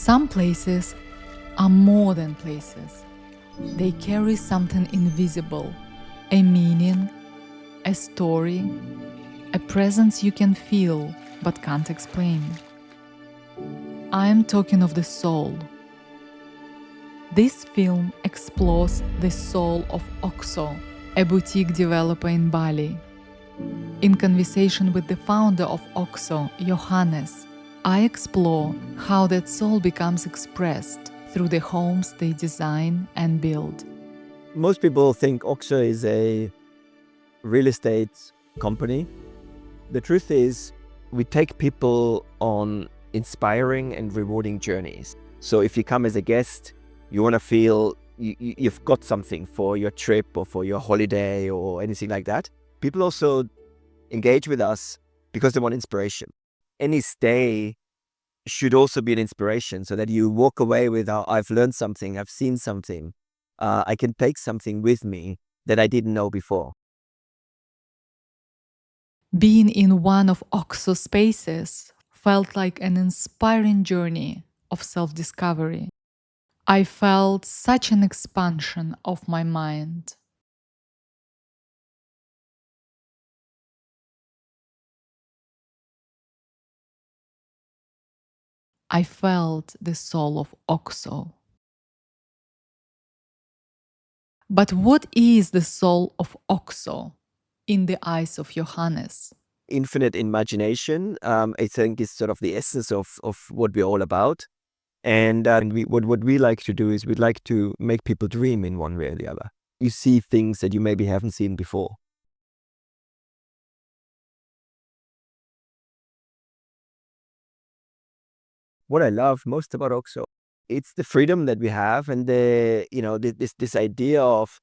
Some places are more than places. They carry something invisible, a meaning, a story, a presence you can feel but can't explain. I am talking of the soul. This film explores the soul of OXO, a boutique developer in Bali. In conversation with the founder of OXO, Johannes, I explore how that soul becomes expressed through the homes they design and build. Most people think OXO is a real estate company. The truth is, we take people on inspiring and rewarding journeys. So if you come as a guest, you want to feel you've got something for your trip or for your holiday or anything like that. People also engage with us because they want inspiration. Any stay should also be an inspiration so that you walk away with, I've learned something, I've seen something, I can take something with me that I didn't know before. Being in one of OXO spaces felt like an inspiring journey of self-discovery. I felt such an expansion of my mind. I felt the soul of OXO. But what is the soul of OXO in the eyes of Johannes? Infinite imagination, I think, is sort of the essence of what we're all about. And what we like to do is we'd like to make people dream in one way or the other. You see things that you maybe haven't seen before. What I love most about OXO, it's the freedom that we have and this idea of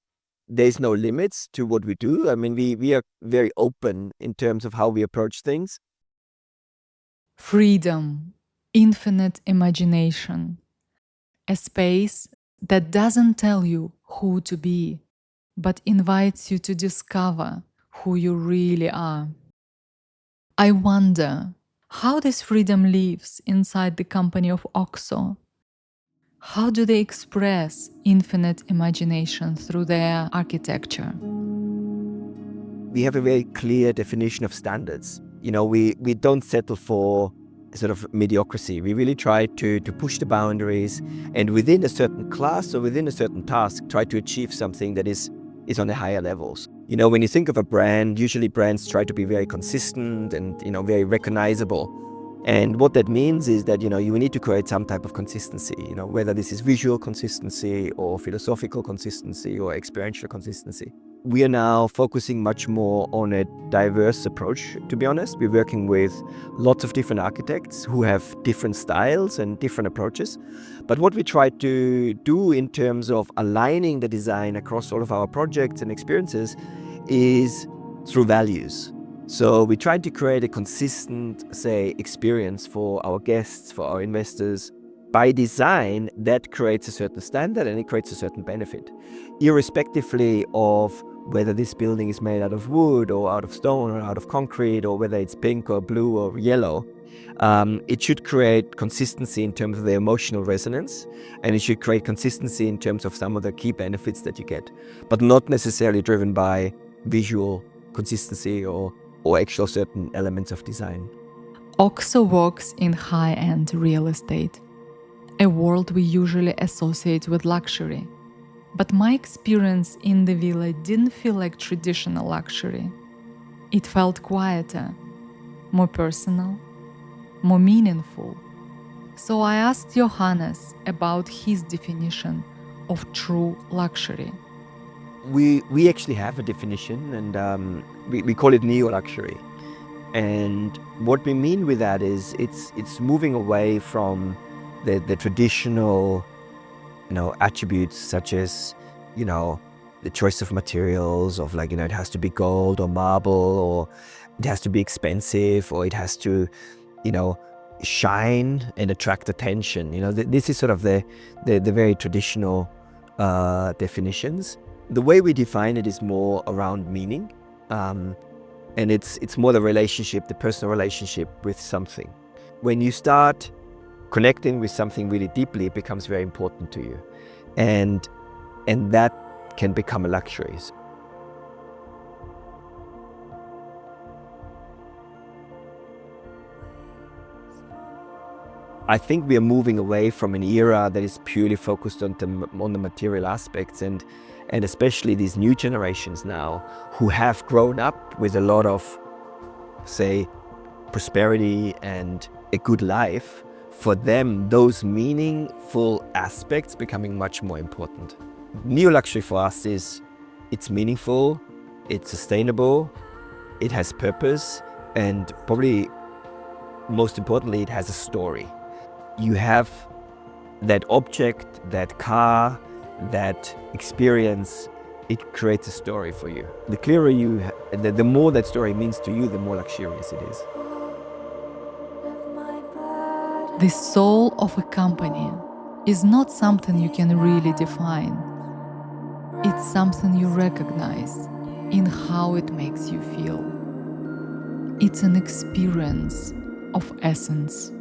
there's no limits to what we do. I mean, we are very open in terms of how we approach things. Freedom, infinite imagination, a space that doesn't tell you who to be, but invites you to discover who you really are. I wonder how this freedom lives inside the company of OXO. How do they express infinite imagination through their architecture? We have a very clear definition of standards. We don't settle for sort of mediocrity. We really try to push the boundaries, and within a certain class or within a certain task, try to achieve something that is on the higher levels. When you think of a brand, usually brands try to be very consistent and, very recognizable. And what that means is that, you need to create some type of consistency, whether this is visual consistency or philosophical consistency or experiential consistency. We are now focusing much more on a diverse approach, to be honest. We're working with lots of different architects who have different styles and different approaches. But what we try to do in terms of aligning the design across all of our projects and experiences is through values. So we try to create a consistent, experience for our guests, for our investors. By design, that creates a certain standard and it creates a certain benefit, irrespectively of whether this building is made out of wood or out of stone or out of concrete or whether it's pink or blue or yellow. It should create consistency in terms of the emotional resonance, and it should create consistency in terms of some of the key benefits that you get, but not necessarily driven by visual consistency or actual certain elements of design. OXO works in high-end real estate, a world we usually associate with luxury. But my experience in the villa didn't feel like traditional luxury. It felt quieter, more personal, more meaningful. So I asked Johannes about his definition of true luxury. We actually have a definition, and we call it neo-luxury. And what we mean with that is it's moving away from the traditional attributes such as the choice of materials of it has to be gold or marble, or it has to be expensive, or it has to shine and attract attention. This is sort of the very traditional definitions. The way we define it is more around meaning, and it's more the relationship, the personal relationship with something. When you start connecting with something really deeply becomes very important to you. And that can become a luxury. I think we are moving away from an era that is purely focused on the material aspects, and especially these new generations now who have grown up with a lot of, say, prosperity and a good life. For them, those meaningful aspects becoming much more important. Neo-luxury for us is, it's meaningful, it's sustainable, it has purpose, and probably most importantly, it has a story. You have that object, that car, that experience, it creates a story for you. The clearer you, the more that story means to you, the more luxurious it is. The soul of a company is not something you can really define. It's something you recognize in how it makes you feel. It's an experience of essence.